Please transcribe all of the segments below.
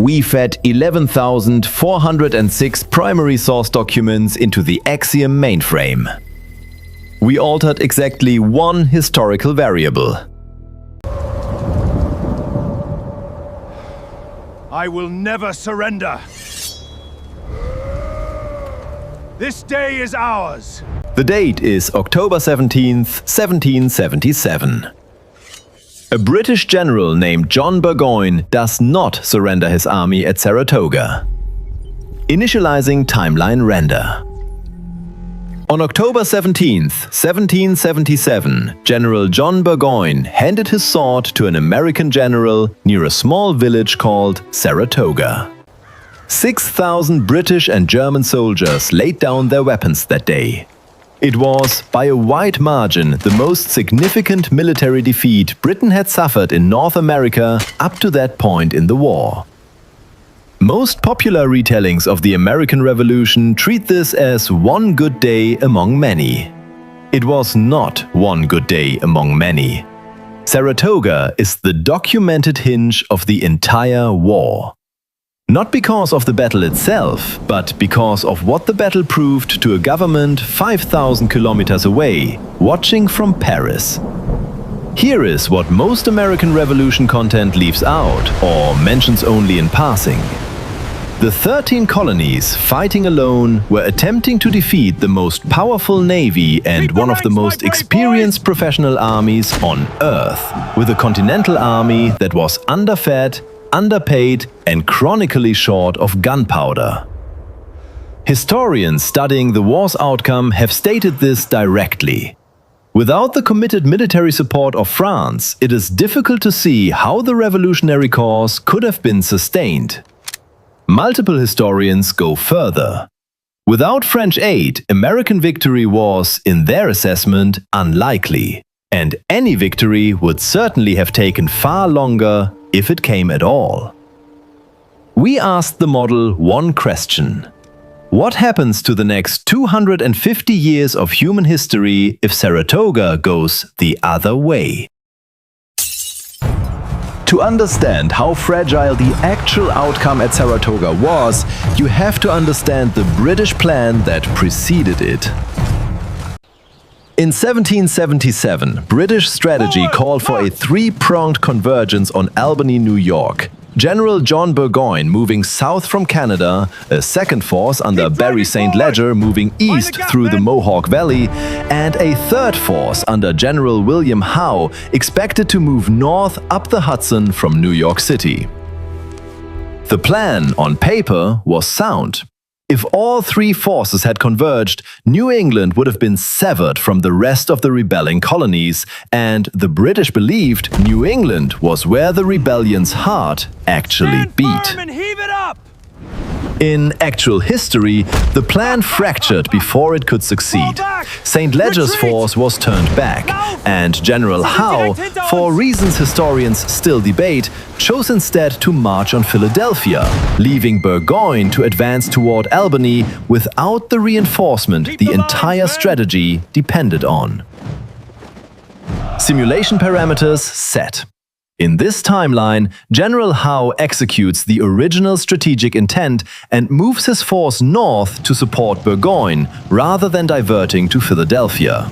we fed 11,406 primary source documents into the AXIOM mainframe. We altered exactly one historical variable. I will never surrender. This day is ours. The date is October 17th, 1777. A British general named John Burgoyne does not surrender his army at Saratoga. Initializing timeline render. On October 17th, 1777, General John Burgoyne handed his sword to an American general near a small village called Saratoga. 6,000 British and German soldiers laid down their weapons that day. It was, by a wide margin, the most significant military defeat Britain had suffered in North America up to that point in the war. Most popular retellings of the American Revolution treat this as one good day among many. It was not one good day among many. Saratoga is the documented hinge of the entire war. Not because of the battle itself, but because of what the battle proved to a government 5,000 kilometers away, watching from Paris. Here is what most American Revolution content leaves out or mentions only in passing. The 13 colonies fighting alone were attempting to defeat the most powerful navy and one of the most experienced professional armies on Earth, with a continental army that was underfed, underpaid, and chronically short of gunpowder. Historians studying the war's outcome have stated this directly. Without the committed military support of France, it is difficult to see how the revolutionary cause could have been sustained. Multiple historians go further. Without French aid, American victory was, in their assessment, unlikely. And any victory would certainly have taken far longer, if it came at all. We asked the model one question. What happens to the next 250 years of human history if Saratoga goes the other way? To understand how fragile the actual outcome at Saratoga was, you have to understand the British plan that preceded it. In 1777, British strategy called for a three-pronged convergence on Albany, New York. General John Burgoyne moving south from Canada, a second force under Barry St. Leger moving east through the Mohawk Valley, and a third force under General William Howe expected to move north up the Hudson from New York City. The plan, on paper, was sound. If all three forces had converged, New England would have been severed from the rest of the rebelling colonies, and the British believed New England was where the rebellion's heart actually beat. In actual history, the plan fractured before it could succeed. St. Leger's force was turned back, and General Howe, for reasons historians still debate, chose instead to march on Philadelphia, leaving Burgoyne to advance toward Albany without the reinforcement the entire strategy depended on. Simulation parameters set. In this timeline, General Howe executes the original strategic intent and moves his force north to support Burgoyne, rather than diverting to Philadelphia.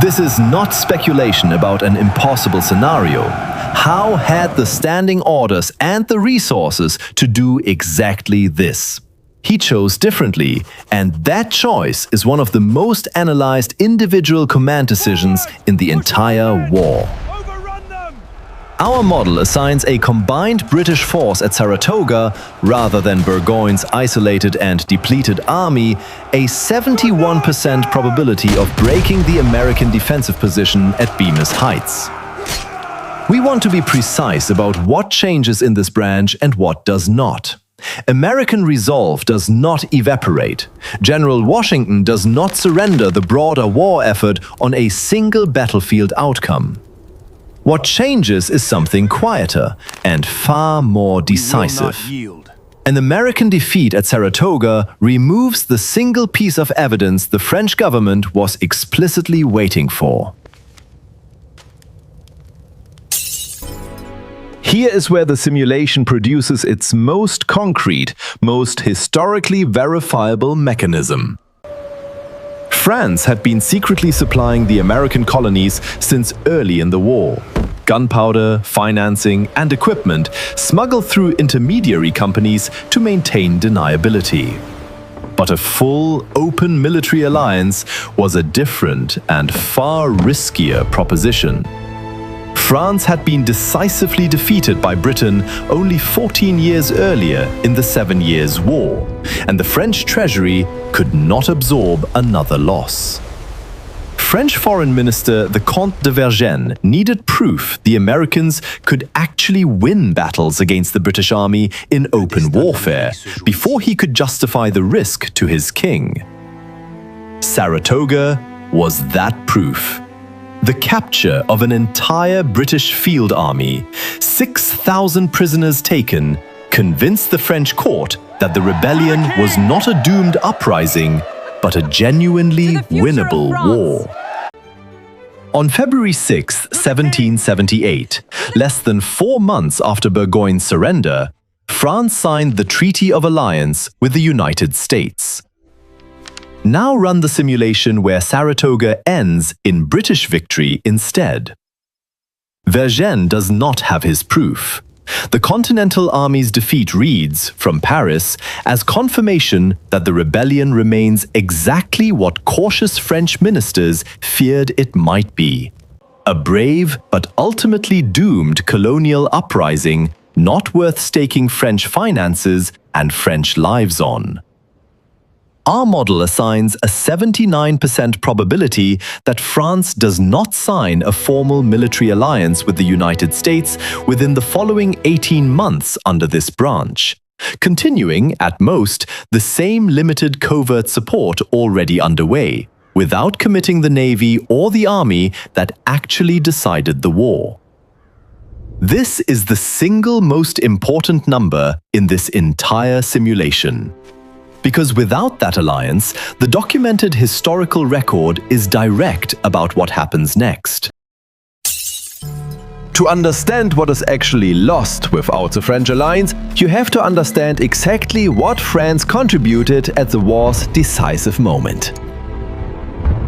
This is not speculation about an impossible scenario. Howe had the standing orders and the resources to do exactly this. He chose differently, and that choice is one of the most analyzed individual command decisions in the entire war. Our model assigns a combined British force at Saratoga, rather than Burgoyne's isolated and depleted army, a 71% probability of breaking the American defensive position at Bemis Heights. We want to be precise about what changes in this branch and what does not. American resolve does not evaporate. General Washington does not surrender the broader war effort on a single battlefield outcome. What changes is something quieter and far more decisive. An American defeat at Saratoga removes the single piece of evidence the French government was explicitly waiting for. Here is where the simulation produces its most concrete, most historically verifiable mechanism. France had been secretly supplying the American colonies since early in the war. Gunpowder, financing, and equipment smuggled through intermediary companies to maintain deniability. But a full, open military alliance was a different and far riskier proposition. France had been decisively defeated by Britain only 14 years earlier in the 7 Years' War, and the French treasury could not absorb another loss. French Foreign Minister the Comte de Vergennes needed proof the Americans could actually win battles against the British Army in open warfare before he could justify the risk to his king. Saratoga was that proof. The capture of an entire British field army, 6,000 prisoners taken, convinced the French court that the rebellion was not a doomed uprising, but a genuinely winnable war. On February 6, 1778, less than 4 months after Burgoyne's surrender, France signed the Treaty of Alliance with the United States. Now run the simulation where Saratoga ends in British victory instead. Vergennes does not have his proof. The Continental Army's defeat reads, from Paris, as confirmation that the rebellion remains exactly what cautious French ministers feared it might be. A brave but ultimately doomed colonial uprising not worth staking French finances and French lives on. Our model assigns a 79% probability that France does not sign a formal military alliance with the United States within the following 18 months under this branch, continuing, at most, the same limited covert support already underway, without committing the Navy or the Army that actually decided the war. This is the single most important number in this entire simulation. Because without that alliance, the documented historical record is direct about what happens next. To understand what is actually lost without the French alliance, you have to understand exactly what France contributed at the war's decisive moment.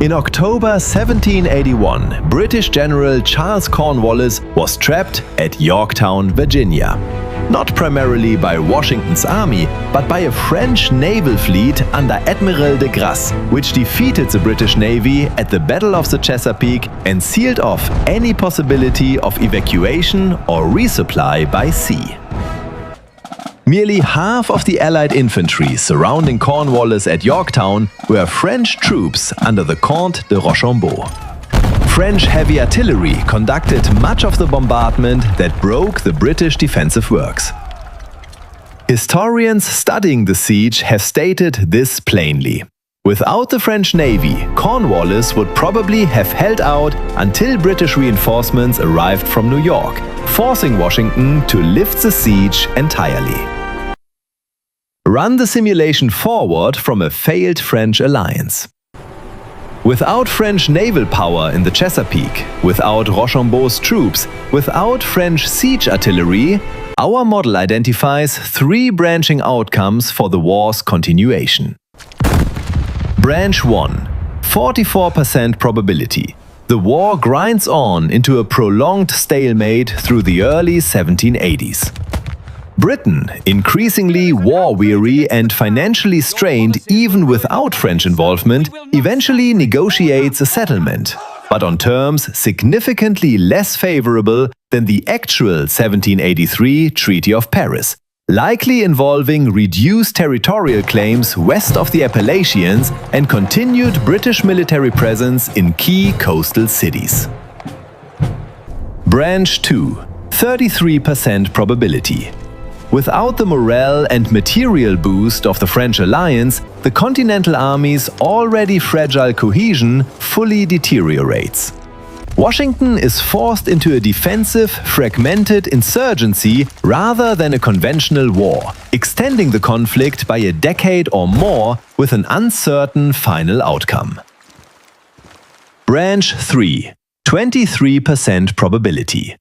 In October 1781, British General Charles Cornwallis was trapped at Yorktown, Virginia. Not primarily by Washington's army, but by a French naval fleet under Admiral de Grasse, which defeated the British Navy at the Battle of the Chesapeake and sealed off any possibility of evacuation or resupply by sea. Nearly half of the Allied infantry surrounding Cornwallis at Yorktown were French troops under the Comte de Rochambeau. French heavy artillery conducted much of the bombardment that broke the British defensive works. Historians studying the siege have stated this plainly. Without the French Navy, Cornwallis would probably have held out until British reinforcements arrived from New York, forcing Washington to lift the siege entirely. Run the simulation forward from a failed French alliance. Without French naval power in the Chesapeake, without Rochambeau's troops, without French siege artillery, our model identifies 3 branching outcomes for the war's continuation. Branch 1. 44% probability. The war grinds on into a prolonged stalemate through the early 1780s. Britain, increasingly war-weary and financially strained even without French involvement, eventually negotiates a settlement, but on terms significantly less favorable than the actual 1783 Treaty of Paris, likely involving reduced territorial claims west of the Appalachians and continued British military presence in key coastal cities. Branch 2. 33% probability. Without the morale and material boost of the French alliance, the Continental Army's already fragile cohesion fully deteriorates. Washington is forced into a defensive, fragmented insurgency rather than a conventional war, extending the conflict by a decade or more with an uncertain final outcome. Branch 3. 23% probability.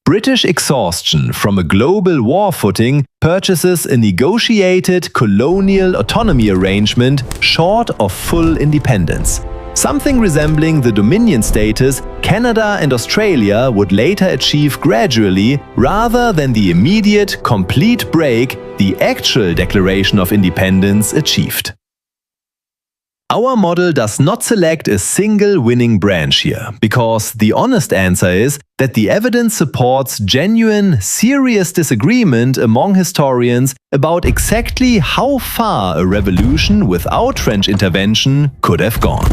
British exhaustion from a global war footing purchases a negotiated colonial autonomy arrangement short of full independence. Something resembling the Dominion status Canada and Australia would later achieve gradually, rather than the immediate, complete break the actual Declaration of Independence achieved. Our model does not select a single winning branch here, because the honest answer is that the evidence supports genuine, serious disagreement among historians about exactly how far a revolution without French intervention could have gone.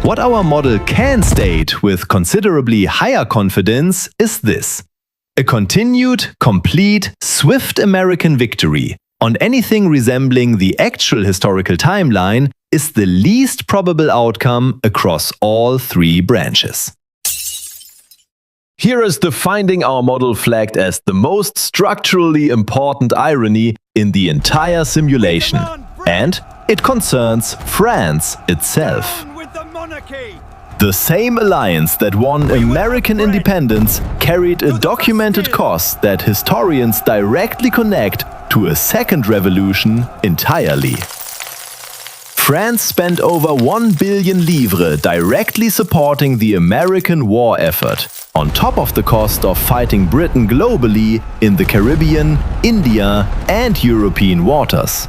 What our model can state with considerably higher confidence is this: a continued, complete, swift American victory on anything resembling the actual historical timeline is the least probable outcome across all three branches. Here is the finding our model flagged as the most structurally important irony in the entire simulation, and it concerns France itself. The same alliance that won American independence carried a documented cost that historians directly connect to a second revolution entirely. France spent over 1 billion livres directly supporting the American war effort, on top of the cost of fighting Britain globally in the Caribbean, India, and European waters.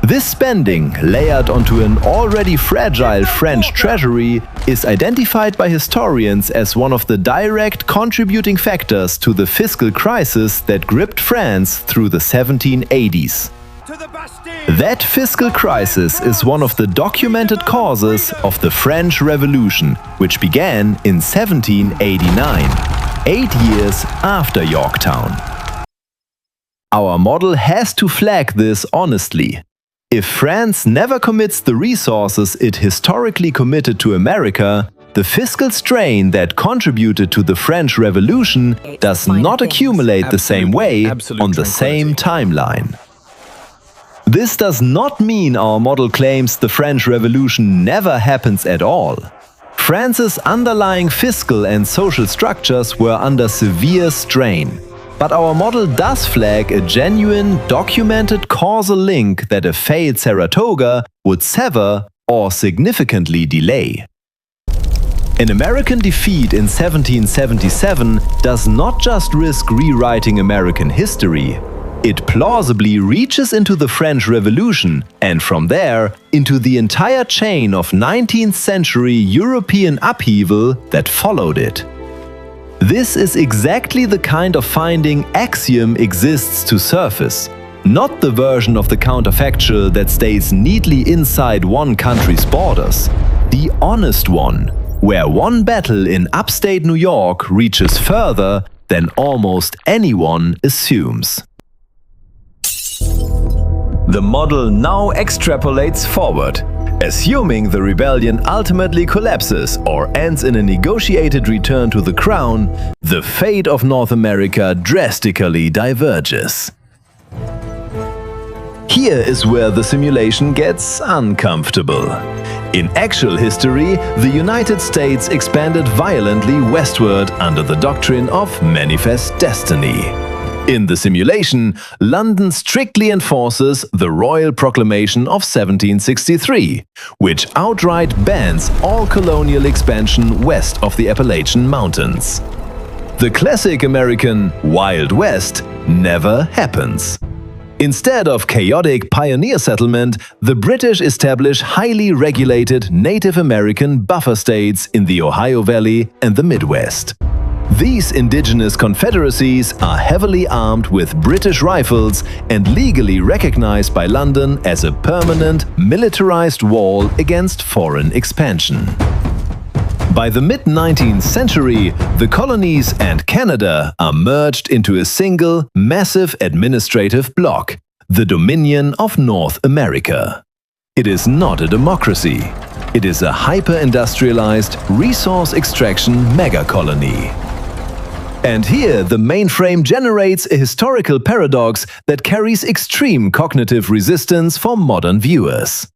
This spending, layered onto an already fragile French treasury, is identified by historians as one of the direct contributing factors to the fiscal crisis that gripped France through the 1780s. That fiscal crisis is one of the documented causes of the French Revolution, which began in 1789, 8 years after Yorktown. Our model has to flag this honestly. If France never commits the resources it historically committed to America, the fiscal strain that contributed to the French Revolution does not accumulate the same way on the same timeline. This does not mean our model claims the French Revolution never happens at all. France's underlying fiscal and social structures were under severe strain. But our model does flag a genuine, documented causal link that a failed Saratoga would sever or significantly delay. An American defeat in 1777 does not just risk rewriting American history. It plausibly reaches into the French Revolution and from there into the entire chain of 19th century European upheaval that followed it. This is exactly the kind of finding AXIOM exists to surface, not the version of the counterfactual that stays neatly inside one country's borders, the honest one, where one battle in upstate New York reaches further than almost anyone assumes. The model now extrapolates forward. Assuming the rebellion ultimately collapses or ends in a negotiated return to the crown, the fate of North America drastically diverges. Here is where the simulation gets uncomfortable. In actual history, the United States expanded violently westward under the doctrine of manifest destiny. In the simulation, London strictly enforces the Royal Proclamation of 1763, which outright bans all colonial expansion west of the Appalachian Mountains. The classic American Wild West never happens. Instead of chaotic pioneer settlement, the British establish highly regulated Native American buffer states in the Ohio Valley and the Midwest. These indigenous confederacies are heavily armed with British rifles and legally recognized by London as a permanent, militarized wall against foreign expansion. By the mid-19th century, the colonies and Canada are merged into a single, massive administrative bloc, the Dominion of North America. It is not a democracy. It is a hyper-industrialized, resource extraction mega-colony. And here, the mainframe generates a historical paradox that carries extreme cognitive resistance for modern viewers.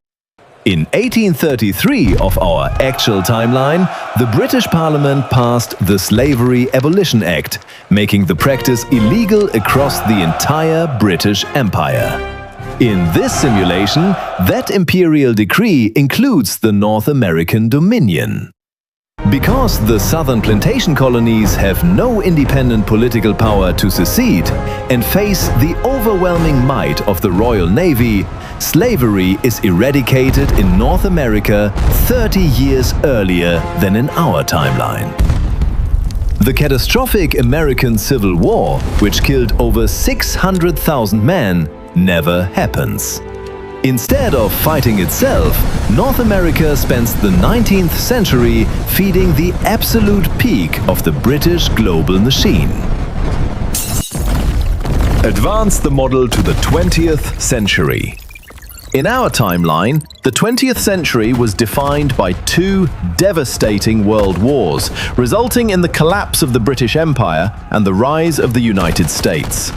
In 1833 of our actual timeline, the British Parliament passed the Slavery Abolition Act, making the practice illegal across the entire British Empire. In this simulation, that imperial decree includes the North American Dominion. Because the southern plantation colonies have no independent political power to secede and face the overwhelming might of the Royal Navy, slavery is eradicated in North America 30 years earlier than in our timeline. The catastrophic American Civil War, which killed over 600,000 men, never happens. Instead of fighting itself, North America spends the 19th century feeding the absolute peak of the British global machine. Advance the model to the 20th century. In our timeline, the 20th century was defined by two devastating world wars, resulting in the collapse of the British Empire and the rise of the United States.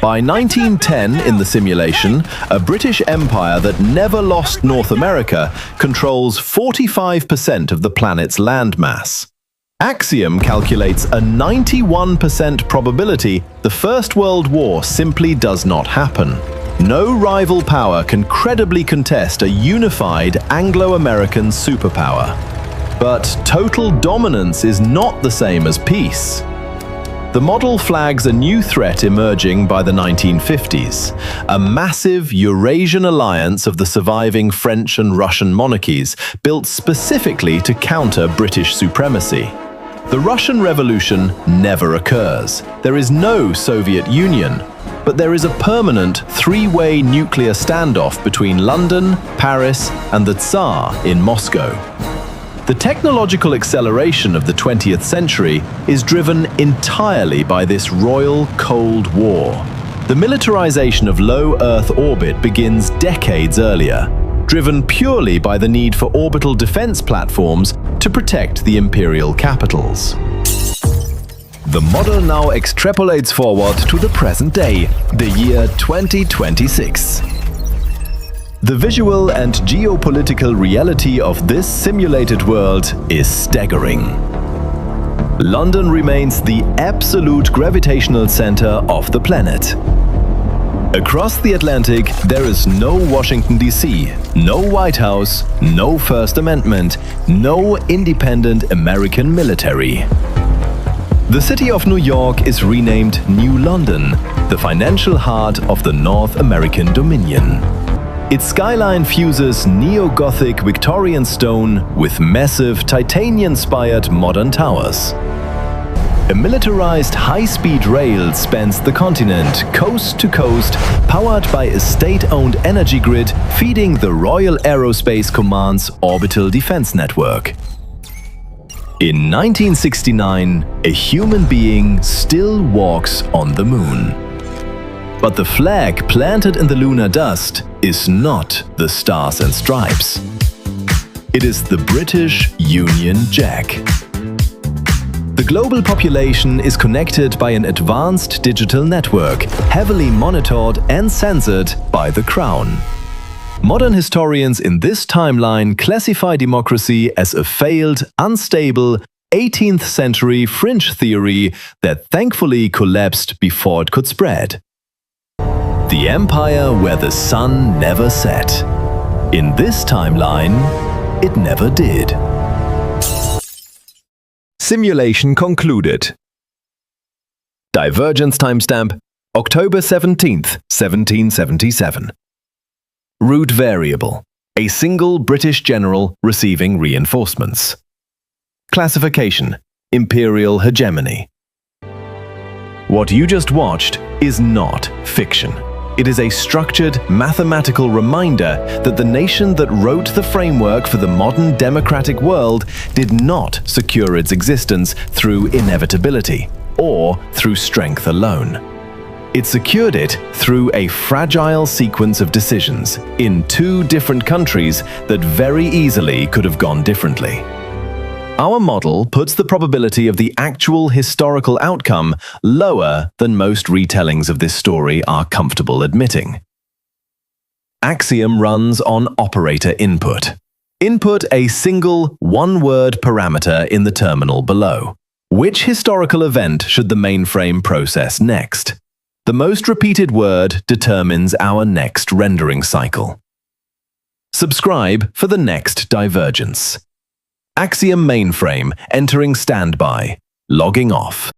By 1910, in the simulation, a British Empire that never lost North America controls 45% of the planet's landmass. AXIOM calculates a 91% probability the First World War simply does not happen. No rival power can credibly contest a unified Anglo-American superpower. But total dominance is not the same as peace. The model flags a new threat emerging by the 1950s, a massive Eurasian alliance of the surviving French and Russian monarchies built specifically to counter British supremacy. The Russian Revolution never occurs. There is no Soviet Union, but there is a permanent three-way nuclear standoff between London, Paris, and the Tsar in Moscow. The technological acceleration of the 20th century is driven entirely by this royal Cold War. The militarization of low Earth orbit begins decades earlier, driven purely by the need for orbital defense platforms to protect the imperial capitals. The model now extrapolates forward to the present day, the year 2026. The visual and geopolitical reality of this simulated world is staggering. London remains the absolute gravitational center of the planet. Across the Atlantic, there is no Washington, D.C., no White House, no First Amendment, no independent American military. The city of New York is renamed New London, the financial heart of the North American Dominion. Its skyline fuses neo-Gothic Victorian stone with massive titanium-inspired modern towers. A militarized high-speed rail spans the continent coast to coast, powered by a state-owned energy grid feeding the Royal Aerospace Command's orbital defense network. In 1969, a human being still walks on the moon. But the flag planted in the lunar dust is not the Stars and Stripes. It is the British Union Jack. The global population is connected by an advanced digital network, heavily monitored and censored by the Crown. Modern historians in this timeline classify democracy as a failed, unstable, 18th century fringe theory that thankfully collapsed before it could spread. The empire where the sun never set. In this timeline, it never did. Simulation concluded. Divergence timestamp October 17th, 1777. Root variable: a single British general receiving reinforcements. Classification: imperial hegemony. What you just watched is not fiction. It is a structured, mathematical reminder that the nation that wrote the framework for the modern democratic world did not secure its existence through inevitability or through strength alone. It secured it through a fragile sequence of decisions in two different countries that very easily could have gone differently. Our model puts the probability of the actual historical outcome lower than most retellings of this story are comfortable admitting. AXIOM runs on operator input. Input a single, one-word parameter in the terminal below. Which historical event should the mainframe process next? The most repeated word determines our next rendering cycle. Subscribe for the next divergence. AXIOM mainframe entering standby, logging off.